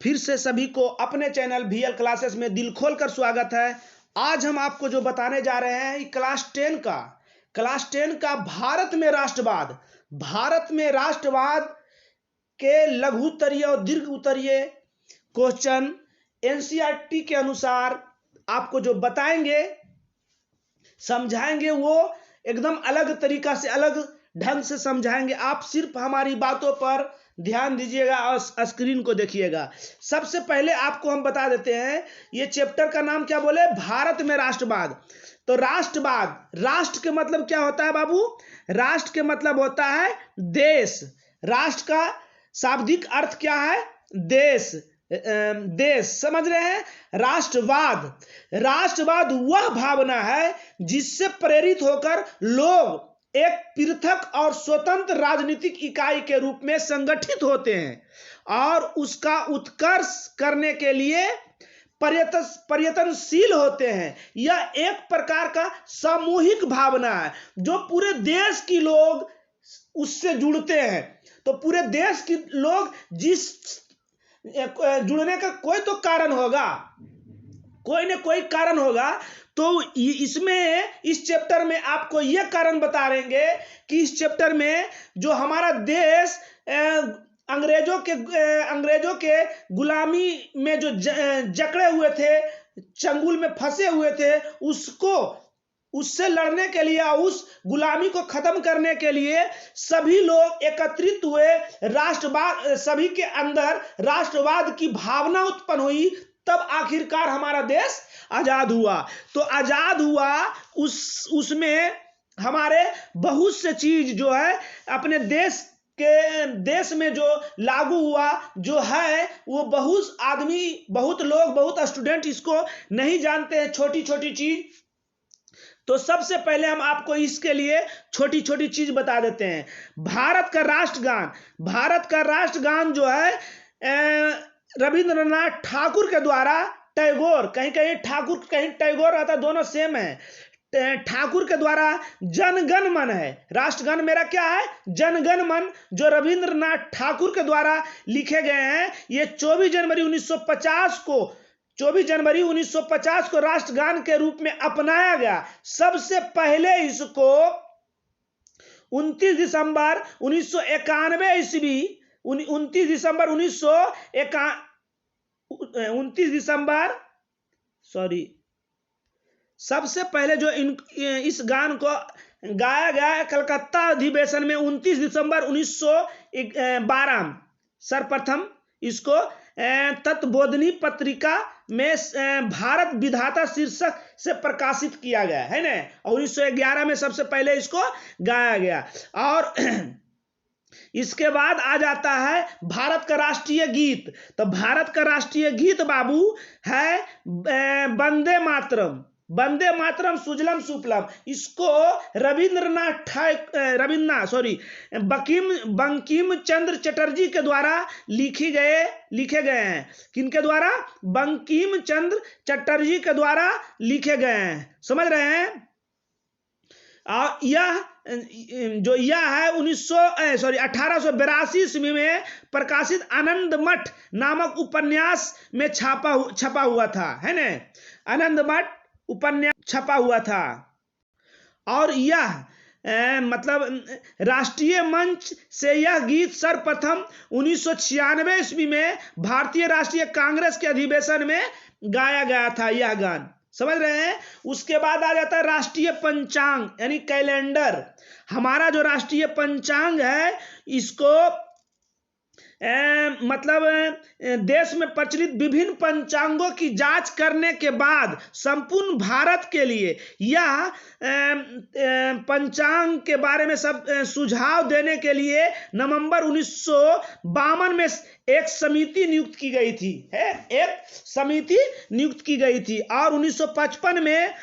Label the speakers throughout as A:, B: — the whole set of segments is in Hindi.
A: फिर से सभी को अपने चैनल VL क्लासेस में दिल खोल कर स्वागत है। आज हम आपको जो बताने जा रहे हैं क्लास 10 का भारत में राष्ट्रवाद के लघु उत्तरीय और दीर्घ उत्तरीय क्वेश्चन NCERT के अनुसार आपको जो बताएंगे समझाएंगे वो एकदम अलग तरीका से अलग ढंग से समझाएंगे। आप सिर्फ हमारी बातों पर ध्यान दीजिएगा और स्क्रीन को देखिएगा। सबसे पहले आपको हम बता देते हैं, ये चैप्टर का नाम क्या बोले, भारत में राष्ट्रवाद। तो राष्ट्र के मतलब क्या होता है बाबू? राष्ट्र के मतलब होता है देश। राष्ट्र का शाब्दिक अर्थ क्या है? देश। समझ रहे हैं? राष्ट्रवाद वह भावना है जिससे प्रेरित होकर लोग एक पृथक और स्वतंत्र राजनीतिक इकाई के रूप में संगठित होते हैं और उसका उत्कर्ष करने के लिए प्रयत्नशील होते हैं। यह एक प्रकार का सामूहिक भावना है जो पूरे देश के लोग उससे जुड़ते हैं। तो पूरे देश के लोग जुड़ने का कोई तो कारण होगा, कोई न कोई कारण होगा। तो इसमें इस चैप्टर में आपको यह कारण बता देंगे कि इस चैप्टर में जो हमारा देश अंग्रेजों के गुलामी में जो जकड़े हुए थे, चंगुल में फंसे हुए थे, उससे लड़ने के लिए, उस गुलामी को खत्म करने के लिए सभी लोग एकत्रित हुए। राष्ट्रवाद, सभी के अंदर राष्ट्रवाद की भावना उत्पन्न हुई, तब आखिरकार हमारा देश आजाद हुआ। तो आजाद हुआ उसमें हमारे बहुत से चीज जो है अपने देश में जो लागू हुआ जो है, वो बहुत आदमी, बहुत लोग, बहुत स्टूडेंट इसको नहीं जानते हैं, छोटी छोटी चीज। तो सबसे पहले हम आपको इसके लिए छोटी छोटी चीज बता देते हैं। भारत का राष्ट्रगान जो है रविंद्रनाथ ठाकुर के द्वारा, टैगोर, कहीं ठाकुर कहीं टैगोर रहता, दोनों सेम है। ठाकुर के द्वारा जनगण मन है। राष्ट्रगान मेरा क्या है? जनगण मन, जो रविंद्रनाथ ठाकुर के द्वारा लिखे गए हैं। ये 24 जनवरी 1950 को राष्ट्रगान के रूप में अपनाया गया। सबसे पहले इसको 29 दिसंबर 1991 ईस्वी, 29 दिसंबर सबसे पहले जो इस गान को गाया गया कलकत्ता अधिवेशन में 29 दिसंबर 1912 सर्वप्रथम इसको तत्वबोधिनी पत्रिका में भारत विधाता शीर्षक से प्रकाशित किया गया है ना। 1911 में सबसे पहले इसको गाया गया। और इसके बाद आ जाता है भारत का राष्ट्रीय गीत। तो भारत का राष्ट्रीय गीत बाबू है वंदे मातरम सुजलम सुफलम। इसको बंकिम चंद्र चटर्जी के द्वारा लिखे गए हैं। किनके द्वारा? बंकिम चंद्र चटर्जी के द्वारा लिखे गए हैं। समझ रहे हैं? और यह है 1882 ईस्वी में प्रकाशित आनंद मठ नामक उपन्यास में छपा हुआ था, है ना। आनंद मठ उपन्यास छपा हुआ था। और यह मतलब राष्ट्रीय मंच से यह गीत सर्वप्रथम 1996 ईस्वी में भारतीय राष्ट्रीय कांग्रेस के अधिवेशन में गाया गया था यह गान। समझ रहे हैं? उसके बाद आ जाता है राष्ट्रीय पंचांग यानी कैलेंडर। हमारा जो राष्ट्रीय पंचांग है, इसको मतलब देश में प्रचलित विभिन्न पंचांगों की जांच करने के बाद संपूर्ण भारत के लिए यह पंचांग के बारे में सब सुझाव देने के लिए नवंबर 1952 में एक समिति नियुक्त की गई थी और 1955 में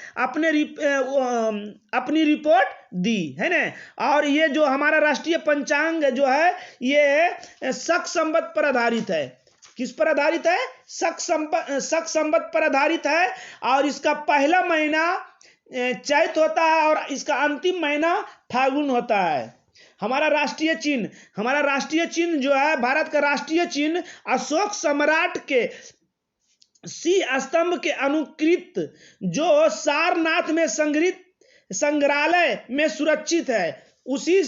A: अपनी रिपोर्ट दी, है ना। और ये जो हमारा राष्ट्रीय पंचांग जो है, ये शक संवत पर आधारित है। किस पर आधारित है? शक संवत पर आधारित है। और इसका पहला महीना चैत होता है और इसका अंतिम महीना फाल्गुन होता है। हमारा राष्ट्रीय चिन्ह जो है, भारत का राष्ट्रीय चिन्ह अशोक सम्राट के सी स्तंभ के अनुकृत जो सारनाथ में संग्रहालय में सुरक्षित है, उसी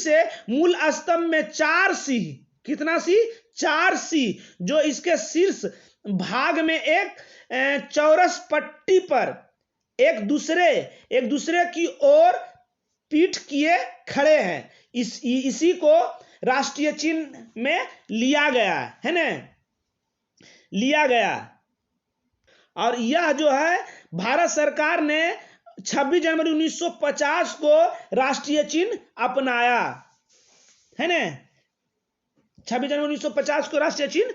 A: से मूल स्तंभ में 4 सिंह, कितना सिंह? 4 सिंह, जो इसके शीर्ष भाग में एक चौरस पट्टी पर एक दूसरे की ओर पीठ किए खड़े हैं। इसी को राष्ट्रीय चिन्ह में लिया गया है ना, लिया गया। और यह जो है भारत सरकार ने 26 जनवरी 1950 को राष्ट्रीय चिन्ह अपनाया है ना, 26 जनवरी 1950 को राष्ट्रीय चिन्ह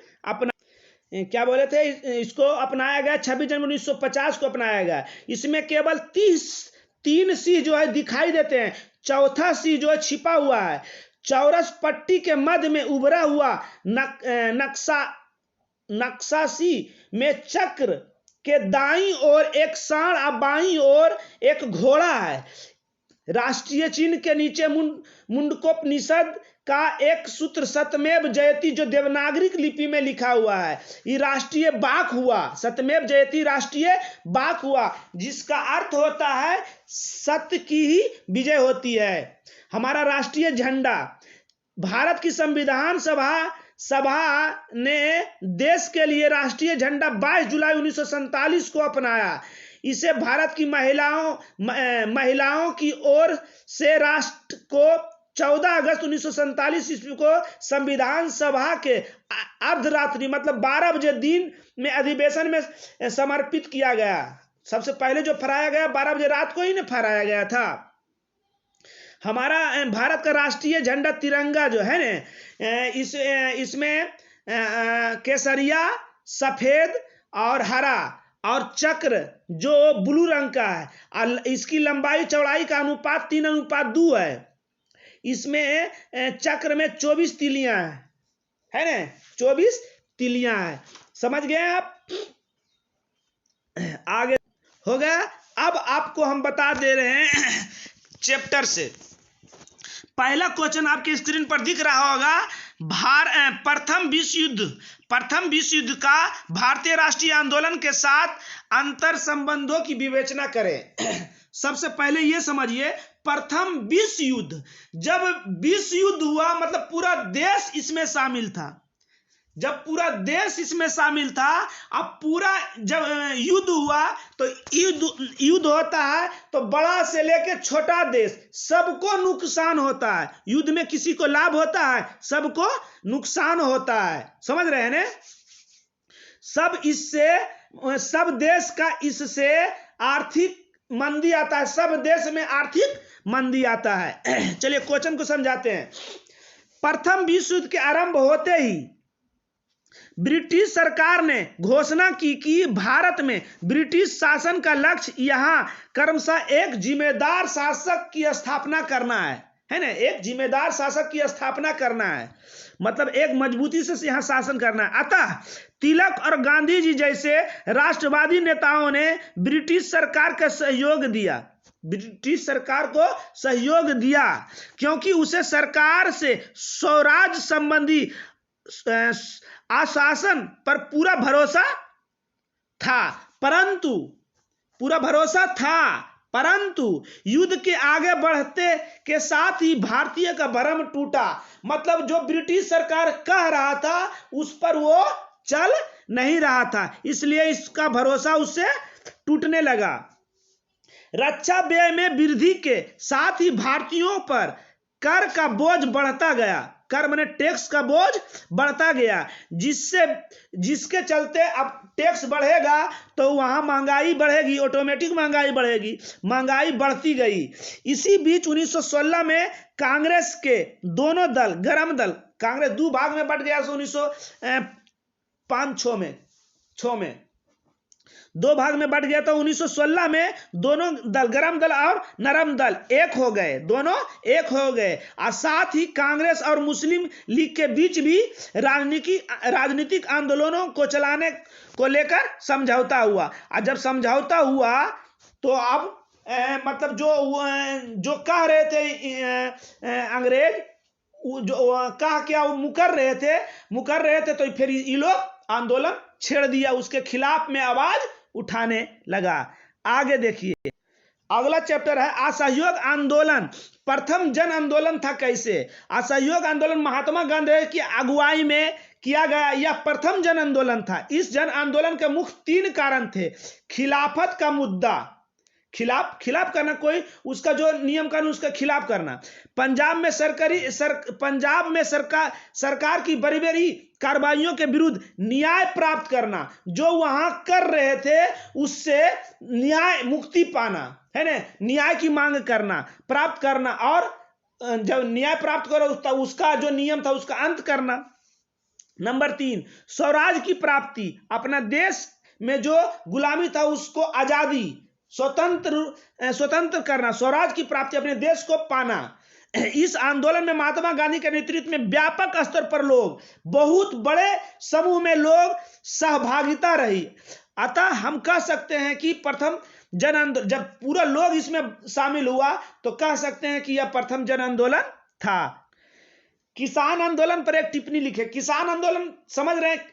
A: क्या बोले थे, इसको अपनाया गया, 26 जनवरी 1950 को अपनाया गया। इसमें केवल 3 सिंह जो है दिखाई देते हैं, चौथा सिंह जो है छिपा हुआ है। चौरस पट्टी के मध्य में उभरा हुआ नक्शा सिंह में चक्र के दाईं ओर एक सांड और बाईं ओर एक घोड़ा है। राष्ट्रीय चिन्ह के नीचे मुंडकोपनिषद का एक सूत्र सत्यमेव जयति जो देवनागरी लिपि में लिखा हुआ है, ये राष्ट्रीय वाक हुआ, सत्यमेव जयति राष्ट्रीय वाक हुआ, जिसका अर्थ होता है सत्य की ही विजय होती है। हमारा राष्ट्रीय झंडा, भारत की संविधान सभा ने देश के लिए राष्ट्रीय झंडा 22 जुलाई 1947 को अपनाया। इसे भारत की महिलाओं की ओर से राष्ट्र को 14 अगस्त 1947 ईस्वी को संविधान सभा के अर्धरात्रि मतलब 12 बजे दिन में अधिवेशन में समर्पित किया गया। सबसे पहले जो फहराया गया 12 बजे रात को ही ना फहराया गया था। हमारा भारत का राष्ट्रीय झंडा तिरंगा जो है ना, इसमें केसरिया, सफेद और हरा और चक्र जो ब्लू रंग का है, और इसकी लंबाई चौड़ाई का अनुपात 3:2 है। इसमें चक्र में 24 तिलियां है ना, 24 तिलियां है। समझ गए आप? आगे हो गया। अब आपको हम बता दे रहे हैं चैप्टर से। पहला क्वेश्चन आपके स्क्रीन पर दिख रहा होगा, प्रथम विश्व युद्ध का भारतीय राष्ट्रीय आंदोलन के साथ अंतर संबंधों की विवेचना करें। सबसे पहले यह समझिए, प्रथम विश्व युद्ध, जब विश्व युद्ध हुआ मतलब पूरा देश इसमें शामिल था। जब पूरा देश इसमें शामिल था, अब पूरा जब युद्ध हुआ तो युद्ध होता है तो बड़ा से लेकर छोटा देश सबको नुकसान होता है। युद्ध में किसी को लाभ होता है, सबको नुकसान होता है। समझ रहे हैं ना? सब देश का इससे आर्थिक मंदी आता है, सब देश में आर्थिक मंदी आता है। चलिए क्वेश्चन को समझाते हैं। प्रथम विश्व युद्ध के आरंभ होते ही ब्रिटिश सरकार ने घोषणा की कि भारत में ब्रिटिश शासन का लक्ष्य यहां क्रमशः एक जिम्मेदार शासक की स्थापना करना है ना, एक जिम्मेदार शासक की स्थापना करना है, मतलब एक मजबूती से यहां शासन करना है। अतः तिलक और गांधी जी जैसे राष्ट्रवादी नेताओं ने ब्रिटिश सरकार का सहयोग दिया, ब्रिटिश सरकार को सहयोग दिया, क्योंकि उसे सरकार से स्वराज संबंधी आश्वासन पर पूरा भरोसा था। परंतु युद्ध के आगे बढ़ते के साथ ही भारतीय का भ्रम टूटा। मतलब जो ब्रिटिश सरकार कह रहा था उस पर वो चल नहीं रहा था, इसलिए इसका भरोसा उससे टूटने लगा। रक्षा व्यय में वृद्धि के साथ ही भारतीयों पर कर का बोझ बढ़ता गया, कर माने टैक्स का बोझ बढ़ता गया, जिसके चलते अब टैक्स बढ़ेगा तो वहां महंगाई बढ़ेगी, ऑटोमेटिक महंगाई बढ़ेगी, महंगाई बढ़ती गई। इसी बीच 1916 में कांग्रेस के दोनों दल, गरम दल, कांग्रेस दो भाग में बट गया। 1905-6 में दो भाग में बट गया। तो 1916 में दोनों दल, गरम दल और नरम दल एक हो गए, दोनों एक हो गए। और साथ ही कांग्रेस और मुस्लिम लीग के बीच भी राजनीतिक आंदोलनों को चलाने को लेकर समझौता हुआ। और जब समझौता हुआ तो अब मतलब जो कह रहे थे अंग्रेज, जो कहा क्या वो मुकर रहे थे, तो फिर ये लोग आंदोलन छेड़ दिया, उसके खिलाफ में आवाज उठाने लगा। आगे देखिए, अगला चैप्टर है असहयोग आंदोलन। प्रथम जन आंदोलन था कैसे? असहयोग आंदोलन महात्मा गांधी की अगुवाई में किया गया, यह प्रथम जन आंदोलन था। इस जन आंदोलन के मुख्य 3 कारण थे। खिलाफत का मुद्दा, खिलाफ करना, कोई उसका जो नियम कानून उसका खिलाफ करना। पंजाब में सरकार की बड़ी बड़ी कार्रवाइयों के विरुद्ध न्याय प्राप्त करना, जो वहां कर रहे थे उससे न्याय मुक्ति पाना, है ना, न्याय की मांग करना, प्राप्त करना, और जब न्याय प्राप्त करो उसका जो नियम था उसका अंत करना। नंबर 3, स्वराज की प्राप्ति, अपना देश में जो गुलामी था उसको आजादी, स्वतंत्र करना, स्वराज की प्राप्ति, अपने देश को पाना। इस आंदोलन में महात्मा गांधी के नेतृत्व में व्यापक स्तर पर लोग, बहुत बड़े समूह में लोग सहभागिता रही। अतः हम कह सकते हैं कि प्रथम जन आंदोलन, जब पूरा लोग इसमें शामिल हुआ तो कह सकते हैं कि यह प्रथम जन आंदोलन था। किसान आंदोलन पर एक टिप्पणी लिखे। किसान आंदोलन समझ रहे हैं,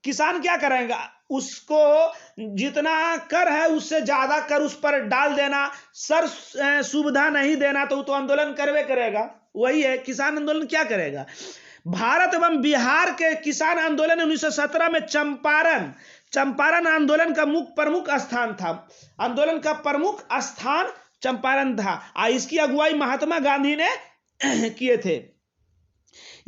A: किसान क्या करेगा, उसको जितना कर है उससे ज्यादा कर उस पर डाल देना, सर सुविधा नहीं देना, तो आंदोलन करवे करेगा। वही है किसान आंदोलन। क्या करेगा? भारत एवं बिहार के किसान आंदोलन 1917 में चंपारण आंदोलन का प्रमुख स्थान था। आंदोलन का प्रमुख स्थान चंपारण था। इसकी अगुवाई महात्मा गांधी ने किए थे।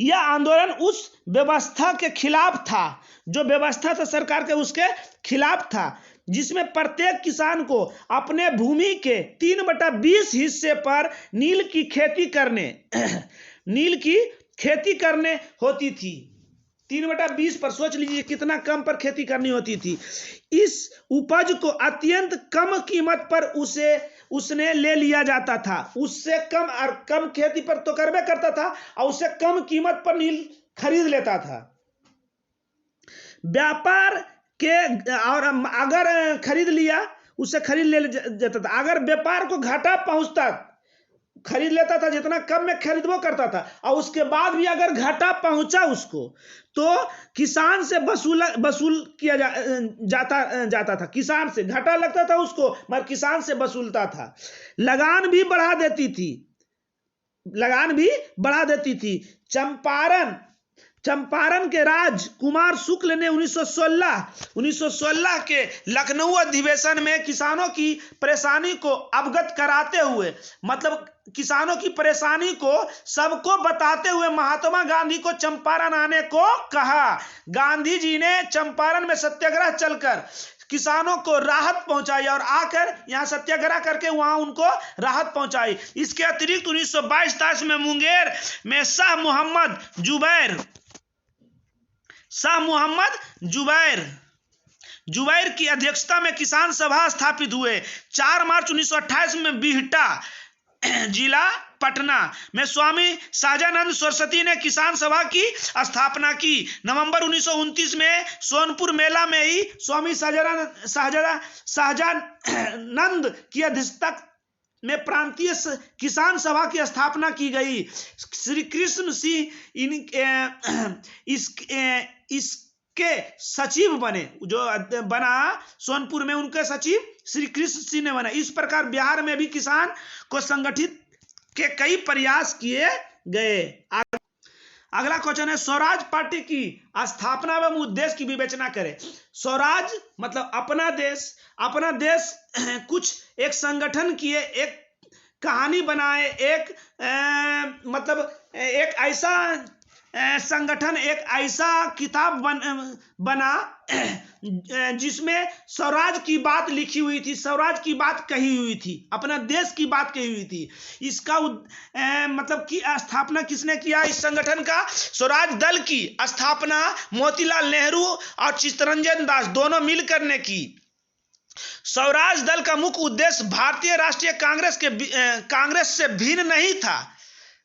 A: यह आंदोलन उस व्यवस्था के खिलाफ था, जो व्यवस्था था सरकार के, उसके खिलाफ था, जिसमें प्रत्येक किसान को अपने भूमि के 3/20 हिस्से पर नील की खेती करने होती थी। 3/20 पर, सोच लीजिए कितना कम पर खेती करनी होती थी। इस उपज को अत्यंत कम कीमत पर उसने ले लिया जाता था। उससे कम खेती पर तो करबे करता था, और उससे कम कीमत पर नील खरीद लेता था। व्यापार के, और अगर खरीद लिया उससे खरीद ले जाता था। अगर व्यापार को घाटा पहुंचता, खरीद लेता था, जितना कम में खरीदबो करता था, और उसके बाद भी अगर घाटा पहुंचा उसको, तो किसान से वसूल किया जाता था। किसान से घाटा लगता था उसको, मगर किसान से वसूलता था। लगान भी बढ़ा देती थी। चंपारण के राजकुमार शुक्ल ने 1916 के लखनऊ अधिवेशन में किसानों की परेशानी को अवगत कराते हुए, मतलब किसानों की परेशानी को सबको बताते हुए महात्मा गांधी को चंपारण आने को कहा। गांधी जी ने चंपारण में सत्याग्रह चलकर किसानों को राहत पहुंचाई, और आकर यहां सत्याग्रह करके वहां उनको राहत पहुंचाई। इसके अतिरिक्त 1922 में मुंगेर में शाह मोहम्मद जुबैर की अध्यक्षता में किसान सभा स्थापित हुए। 4 मार्च 1928 में बिहटा जिला पटना में स्वामी सहजानंद सरस्वती ने किसान सभा की स्थापना की। नवंबर 1929 में सोनपुर मेला में ही स्वामी सहजानंद की अध्यक्षता में प्रांतीय किसान सभा की स्थापना की गई। श्री कृष्ण सिंह इसके सचिव बने, जो बना सोनपुर में, उनके सचिव श्री कृष्ण सिंह ने बना। इस प्रकार बिहार में भी किसान को संगठित के कई प्रयास किए गए। अगला क्वेश्चन है, स्वराज पार्टी की स्थापना एवं उद्देश्य की विवेचना करें। स्वराज मतलब अपना देश कुछ एक संगठन किए, एक कहानी बनाए, मतलब एक ऐसा संगठन, एक ऐसा किताब बना जिसमें स्वराज की बात लिखी हुई थी, स्वराज की बात कही हुई थी, अपना देश की बात कही हुई थी। इसका मतलब कि स्थापना किसने किया इस संगठन का? स्वराज दल की स्थापना मोतीलाल नेहरू और चित्तरंजन दास दोनों मिलकर ने की। स्वराज दल का मुख्य उद्देश्य भारतीय राष्ट्रीय कांग्रेस से भिन्न नहीं था।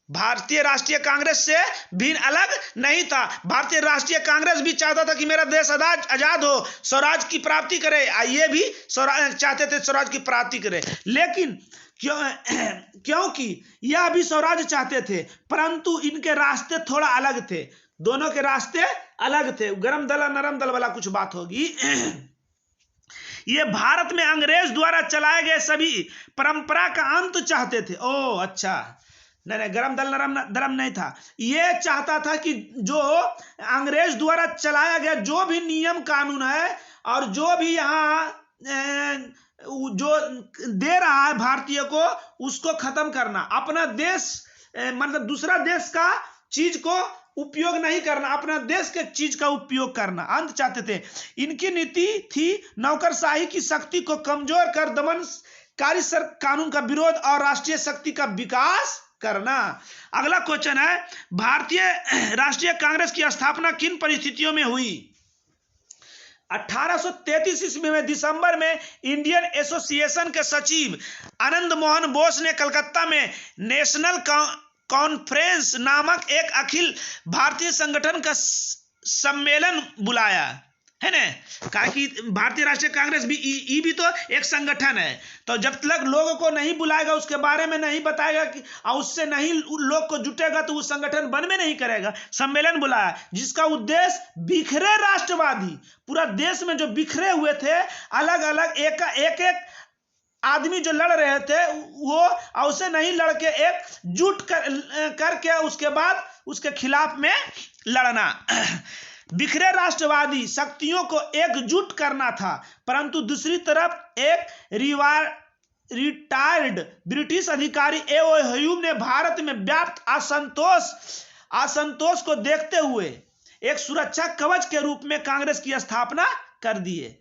A: भारतीय राष्ट्रीय कांग्रेस से भिन्न अलग नहीं था। भारतीय राष्ट्रीय कांग्रेस भी चाहता था कि मेरा देश आजाद हो, स्वराज की प्राप्ति करे। ये भी चाहते थे स्वराज की प्राप्ति करे, लेकिन क्योंकि यह भी स्वराज चाहते थे, परंतु इनके रास्ते थोड़ा अलग थे। दोनों के रास्ते अलग थे। गरम दल नरम दल वाला कुछ बात होगी। ये भारत में अंग्रेज द्वारा चलाए गए सभी परंपरा का अंत चाहते थे। ओ अच्छा, नहीं, गरम दल नरम दरम नहीं था। ये चाहता था कि जो अंग्रेज द्वारा चलाया गया जो भी नियम कानून है और जो भी यहाँ जो दे रहा है भारतीय को, उसको खत्म करना। अपना देश मतलब दूसरा देश का चीज को उपयोग नहीं करना, अपना देश के चीज का उपयोग करना अंत चाहते थे। इनकी नीति थी नौकरशाही की शक्ति को कमजोर कर दमनकारी कानून का विरोध और राष्ट्रीय शक्ति का विकास करना। अगला क्वेश्चन है, भारतीय राष्ट्रीय कांग्रेस की स्थापना किन परिस्थितियों में हुई? 1833 ईस्वी में दिसंबर में इंडियन एसोसिएशन के सचिव आनंद मोहन बोस ने कलकत्ता में नेशनल कॉन्फ्रेंस नामक एक अखिल भारतीय संगठन का सम्मेलन बुलाया है ना। कहा कि भारतीय राष्ट्रीय कांग्रेस भी तो एक संगठन है, तो जब तक लोगों को नहीं बुलाएगा, उसके बारे में नहीं बताएगा कि और उससे नहीं लोग को जुटेगा, तो वो संगठन बन में नहीं करेगा। सम्मेलन बुलाया जिसका उद्देश्य बिखरे राष्ट्रवादी, पूरा देश में जो बिखरे हुए थे, अलग अलग एक आदमी जो लड़ रहे थे, वो उससे नहीं लड़के एकजुट करके उसके बाद उसके खिलाफ में लड़ना। बिखरे राष्ट्रवादी शक्तियों को एकजुट करना था, परंतु दूसरी तरफ एक रिटायर्ड ब्रिटिश अधिकारी ए.ओ. ह्यूम ने भारत में व्याप्त असंतोष को देखते हुए एक सुरक्षा कवच के रूप में कांग्रेस की स्थापना कर दिए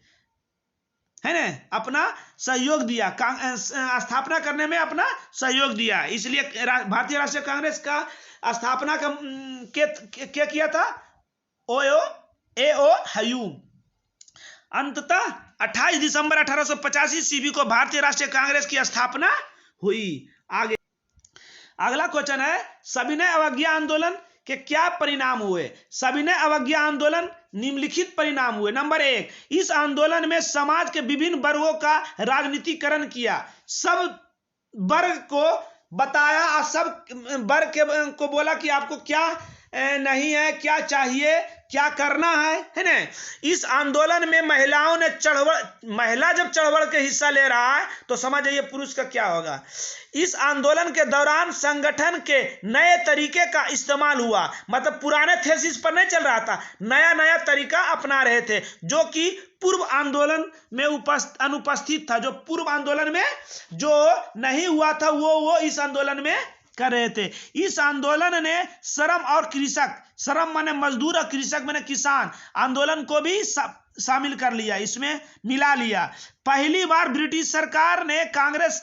A: है ना, अपना सहयोग दिया, स्थापना करने में अपना सहयोग दिया। इसलिए भारतीय राष्ट्रीय कांग्रेस का स्थापना क्या किया था? ए.ओ. ह्यूम। अंततः 28 दिसंबर 1885 ईस्वी को भारतीय राष्ट्रीय कांग्रेस की स्थापना हुई। आगे अगला क्वेश्चन है, सविनय अवज्ञा आंदोलन के क्या परिणाम हुए? सविनय अवज्ञा आंदोलन निम्नलिखित परिणाम हुए। नंबर 1, इस आंदोलन में समाज के विभिन्न वर्गों का राजनीतिकरण किया। सब वर्ग को बताया और सब वर्ग को बोला कि आपको क्या नहीं है, क्या चाहिए, क्या करना है ना। इस आंदोलन में महिलाओं ने महिला जब चढ़ के हिस्सा ले रहा है तो समझ जाइए पुरुष का क्या होगा। इस आंदोलन के दौरान संगठन के नए तरीके का इस्तेमाल हुआ, मतलब पुराने थेसिस पर नहीं चल रहा था, नया नया तरीका अपना रहे थे जो कि पूर्व आंदोलन में अनुपस्थित था। जो पूर्व आंदोलन में जो नहीं हुआ था वो इस आंदोलन में कर रहे थे। इस आंदोलन ने श्रम और कृषक, श्रम माने मजदूर और कृषक माने किसान, आंदोलन को भी शामिल कर लिया, इसमें मिला लिया। पहली बार ब्रिटिश सरकार ने कांग्रेस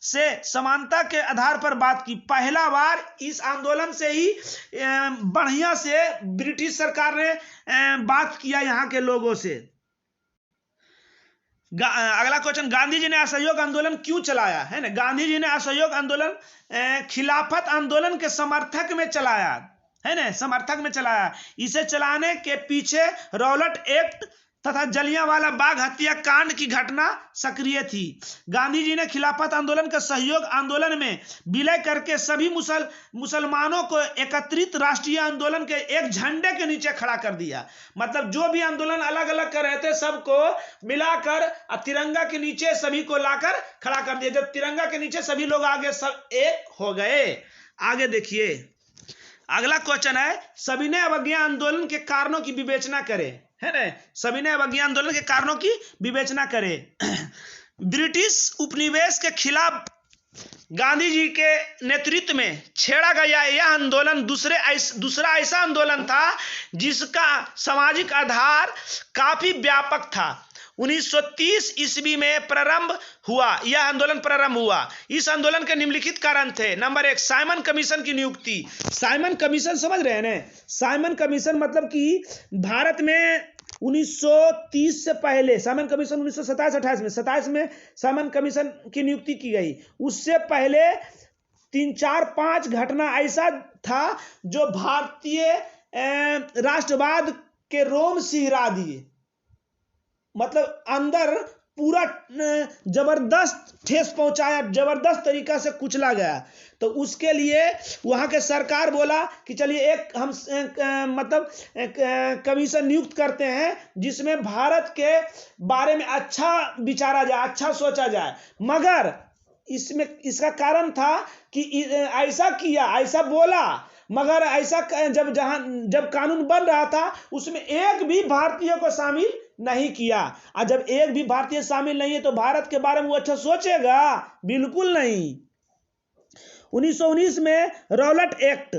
A: से समानता के आधार पर बात की। पहला बार इस आंदोलन से ही बढ़िया से ब्रिटिश सरकार ने बात किया यहाँ के लोगों से। अगला क्वेश्चन, गांधी जी ने असहयोग आंदोलन क्यों चलाया है ना। गांधी जी ने असहयोग आंदोलन खिलाफत आंदोलन के समर्थक में चलाया है ना, समर्थक में चलाया। इसे चलाने के पीछे रॉलेट एक्ट तथा जलियांवाला बाग हत्याकांड की घटना सक्रिय थी। गांधी जी ने खिलाफत आंदोलन का सहयोग आंदोलन में विलय करके सभी मुसलमानों को एकत्रित राष्ट्रीय आंदोलन के एक झंडे के नीचे खड़ा कर दिया। मतलब जो भी आंदोलन अलग अलग कर रहे थे सबको मिलाकर तिरंगा के नीचे सभी को लाकर खड़ा कर दिया। जब तिरंगा के नीचे सभी लोग आगे सब एक हो गए। आगे देखिए अगला क्वेश्चन है, सविनय अवज्ञा आंदोलन के कारणों की विवेचना करें है ना। सविनय अवज्ञा आंदोलन के कारणों की विवेचना करें। ब्रिटिश उपनिवेश के खिलाफ गांधी जी के नेतृत्व में छेड़ा गया यह आंदोलन दूसरा ऐसा आंदोलन था जिसका सामाजिक आधार काफी व्यापक था। 1930 ईस्वी में प्रारंभ हुआ, यह आंदोलन प्रारंभ हुआ। इस आंदोलन के निम्नलिखित कारण थे। नंबर 1, साइमन कमीशन की नियुक्ति। साइमन कमीशन समझ रहे हैं ना। साइमन कमीशन मतलब कि भारत में 1930 से पहले साइमन कमीशन 1927-28 में साइमन कमीशन की नियुक्ति की गई। उससे पहले 3 4 5 घटना ऐसा था जो भारतीय राष्ट्रवाद के रोम सिहरा दिए, मतलब अंदर पूरा जबरदस्त ठेस पहुंचाया, जबरदस्त तरीका से कुचला गया। तो उसके लिए वहां के सरकार बोला कि चलिए एक हम मतलब कमीशन नियुक्त करते हैं जिसमें भारत के बारे में अच्छा विचारा जाए, अच्छा सोचा जाए। मगर इसमें इसका कारण था कि ऐसा किया, ऐसा बोला, मगर ऐसा जब कानून बन रहा था उसमें एक भी भारतीय को शामिल नहीं किया। और जब एक भी भारतीय शामिल नहीं है तो भारत के बारे में वो अच्छा सोचेगा? बिल्कुल नहीं। 1919 में रॉलेट एक्ट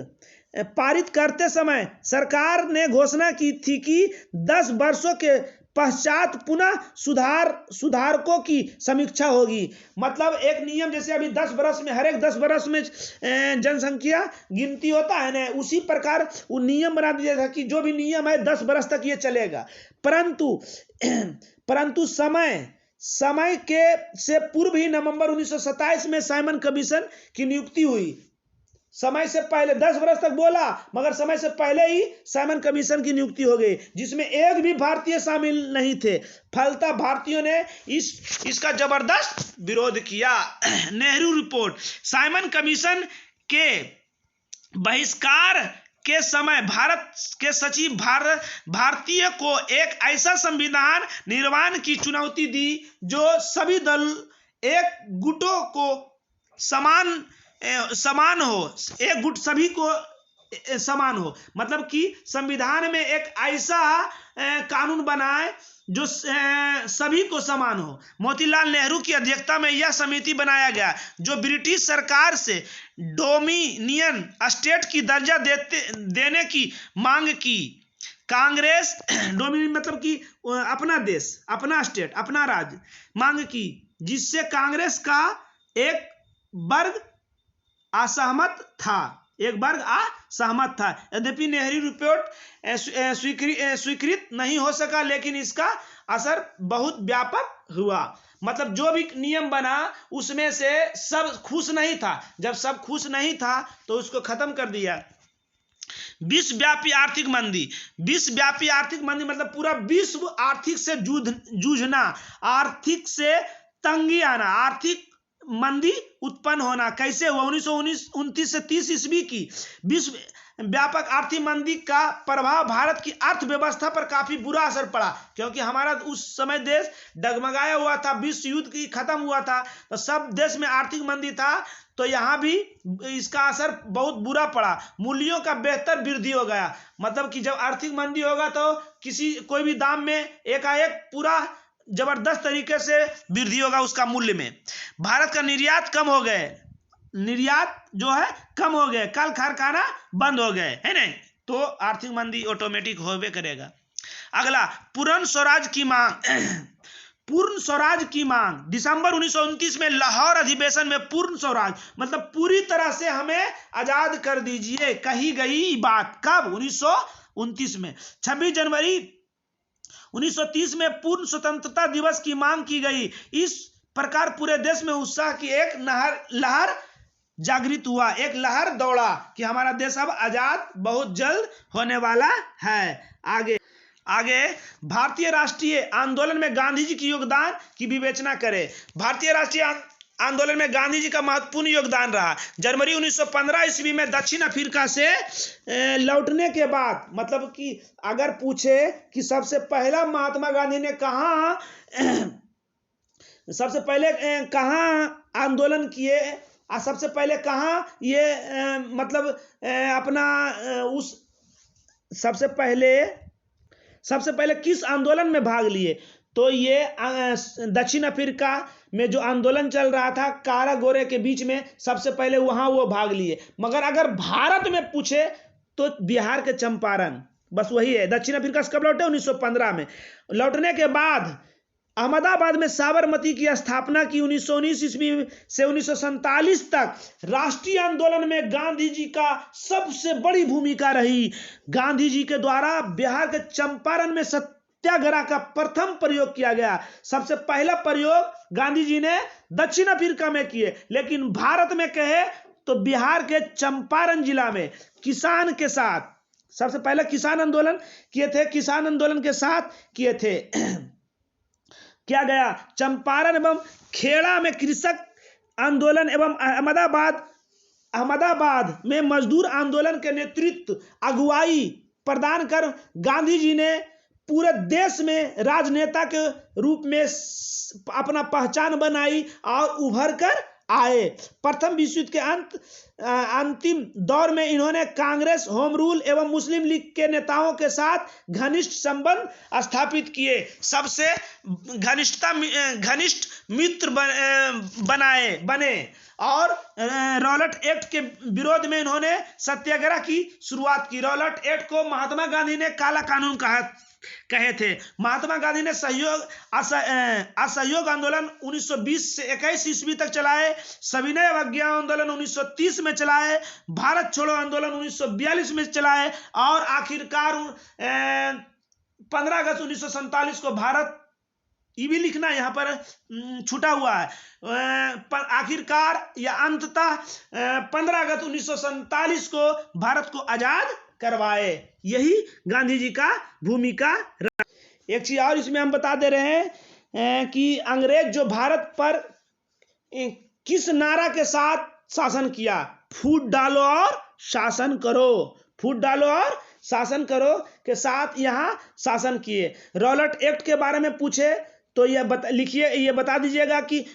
A: पारित करते समय सरकार ने घोषणा की थी कि 10 वर्षों के पश्चात पुनः सुधारकों की समीक्षा होगी। मतलब एक नियम, जैसे अभी 10 वर्ष में, हर एक 10 वर्ष में जनसंख्या गिनती होता है ना, उसी प्रकार वो नियम बना दिया था कि जो भी नियम है 10 वर्ष तक ये चलेगा। परंतु समय के से पूर्व ही नवंबर 1927 में साइमन कमीशन की नियुक्ति हुई। समय से पहले 10 वर्ष तक बोला, मगर समय से पहले ही साइमन कमीशन की नियुक्ति हो गई जिसमें एक भी भारतीय शामिल नहीं थे। फलतः भारतीयों ने इसका जबरदस्त विरोध किया। नेहरू रिपोर्ट। साइमन कमीशन के बहिष्कार के समय भारत के सचिव भारतीय को एक ऐसा संविधान निर्माण की चुनौती दी जो सभी दल एक गुटों को समान हो, एक गुट सभी को समान हो। मतलब कि संविधान में एक ऐसा कानून बनाए जो सभी को समान हो। मोतीलाल नेहरू की अध्यक्षता में यह समिति बनाया गया जो ब्रिटिश सरकार से डोमिनियन स्टेट की दर्जा देने की मांग की। कांग्रेस डोमिनियन मतलब कि अपना देश, अपना स्टेट, अपना राज्य मांग की, जिससे कांग्रेस का एक वर्ग असहमत था, यद्यपि नेहरू रिपोर्ट स्वीकृत नहीं हो सका, लेकिन इसका असर बहुत व्यापक हुआ। मतलब जो भी नियम बना उसमें से सब खुश नहीं था। जब सब खुश नहीं था तो उसको खत्म कर दिया। विश्वव्यापी आर्थिक मंदी। विश्वव्यापी आर्थिक मंदी मतलब पूरा विश्व आर्थिक से जूझना, आर्थिक से तंगी आना, आर्थिक मंदी उत्पन्न होना। कैसे हुआ? 1929 से 30 ईस्वी की विश्व व्यापक आर्थिक मंदी का प्रभाव भारत की अर्थव्यवस्था पर काफी बुरा असर पड़ा, क्योंकि हमारा उस समय देश डगमगाया हुआ था, विश्व युद्ध की खत्म हुआ था, तो सब देश में आर्थिक मंदी था, तो यहाँ भी इसका असर बहुत बुरा पड़ा। मूल्यों का बेहतर वृद्धि हो गया। मतलब कि जब आर्थिक मंदी होगा तो कोई भी दाम में एकाएक पूरा जबरदस्त तरीके से वृद्धि होगा उसका मूल्य में। भारत का निर्यात कम हो गए, निर्यात जो है कम हो गए, कल कारखाना बंद हो गए, है नहीं, तो आर्थिक मंदी ऑटोमेटिक होबे करेगा। अगला, पूर्ण स्वराज की मांग। पूर्ण स्वराज की मांग। दिसंबर 1929 में लाहौर अधिवेशन में पूर्ण स्वराज मतलब पूरी तरह से हमें आजाद कर दीजिए कही गई बात। कब? 1929 में। 26 जनवरी 1930 में पूर्ण स्वतंत्रता दिवस की मांग की गई। इस प्रकार पूरे देश में उत्साह की एक लहर जागृत हुआ, एक लहर दौड़ा कि हमारा देश अब आजाद बहुत जल्द होने वाला है। आगे भारतीय राष्ट्रीय आंदोलन में गांधी जी के योगदान की विवेचना करें। भारतीय राष्ट्रीय आंदोलन में गांधी जी का महत्वपूर्ण योगदान रहा। जनवरी 1915 ईस्वी में दक्षिण अफ्रीका से लौटने के बाद, मतलब कि अगर पूछे कि सबसे पहला महात्मा गांधी ने सबसे पहले कहाँ आंदोलन किए, सबसे पहले कहाँ ये मतलब अपना उस सबसे पहले किस आंदोलन में भाग लिए, तो ये दक्षिण अफ्रीका में जो आंदोलन चल रहा था काला गोरे के बीच में, सबसे पहले वहां वो भाग लिए। मगर अगर भारत में पूछे तो बिहार के चंपारण, बस वही है। दक्षिण अफ्रीका से कब लौटे? 1915 में। लौटने के बाद अहमदाबाद में साबरमती की स्थापना की। 1919 ईस्वी से 1947 तक राष्ट्रीय आंदोलन में गांधी जी का सबसे बड़ी भूमिका रही। गांधी जी के द्वारा बिहार के चंपारण में सत्याग्रह का प्रथम प्रयोग किया गया। सबसे पहला प्रयोग गांधी जी ने दक्षिण अफ्रीका में किए, लेकिन भारत में कहे तो बिहार के चंपारण जिला में किसान के साथ सबसे पहले किसान आंदोलन किए थे। किसान आंदोलन के साथ किए थे क्या गया, चंपारण एवं खेड़ा में कृषक आंदोलन एवं अहमदाबाद में मजदूर आंदोलन के नेतृत्व अगुवाई प्रदान कर गांधी जी ने पूरे देश में राजनेता के रूप में अपना पहचान बनाई और उभर कर आए। प्रथम विश्व युद्ध के अंतिम दौर में इन्होंने कांग्रेस, होम रूल एवं मुस्लिम लीग के नेताओं के साथ घनिष्ठ संबंध स्थापित किए। सबसे घनिष्ठ मित्र बने और रॉलेट एक्ट के विरोध में इन्होंने सत्याग्रह की शुरुआत की। रॉलेट एक्ट को महात्मा गांधी ने काला कानून कहे थे। महात्मा गांधी ने असहयोग आंदोलन 1920 से 21 ईस्वी तक चलाए, सविनय अवज्ञा आंदोलन 1930 में चलाए, भारत छोड़ो आंदोलन 1942 में चलाए और आखिरकार 15 अगस्त 1947 को भारत, ये भी लिखना यहाँ पर छूटा हुआ है, आखिरकार या अंततः 15 अगस्त 1947 को भारत को आजाद करवाए। यही गांधी जी का भूमिका। एक चीज और इसमें हम बता दे रहे हैं कि अंग्रेज जो भारत पर किस नारा के साथ शासन किया, फूट डालो और शासन करो, फूट डालो और शासन करो के साथ यहाँ शासन किए। रॉलेट एक्ट के बारे में पूछे तो यह लिखिए, ये बता दीजिएगा कि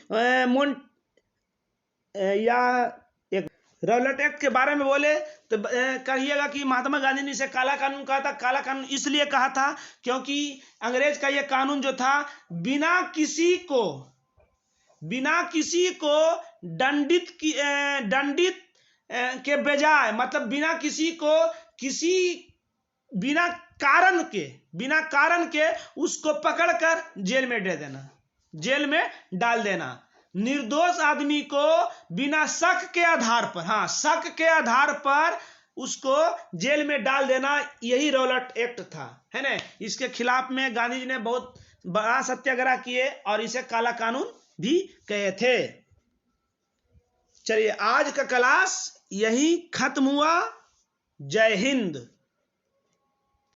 A: रॉलेट एक्ट के बारे में बोले तो कहिएगा कि महात्मा गांधी ने इसे काला कानून कहा था। काला कानून इसलिए कहा था क्योंकि अंग्रेज का यह कानून जो था बिना किसी को दंडित के बजाय, मतलब बिना कारण के उसको पकड़कर जेल में दे देना, जेल में डाल देना। निर्दोष आदमी को बिना शक के आधार पर उसको जेल में डाल देना, यही रॉलेट एक्ट था, है ना। इसके खिलाफ में गांधी जी ने बहुत बड़ा सत्याग्रह किए और इसे काला कानून भी कहे थे। चलिए आज का क्लास यही खत्म हुआ। जय हिंद।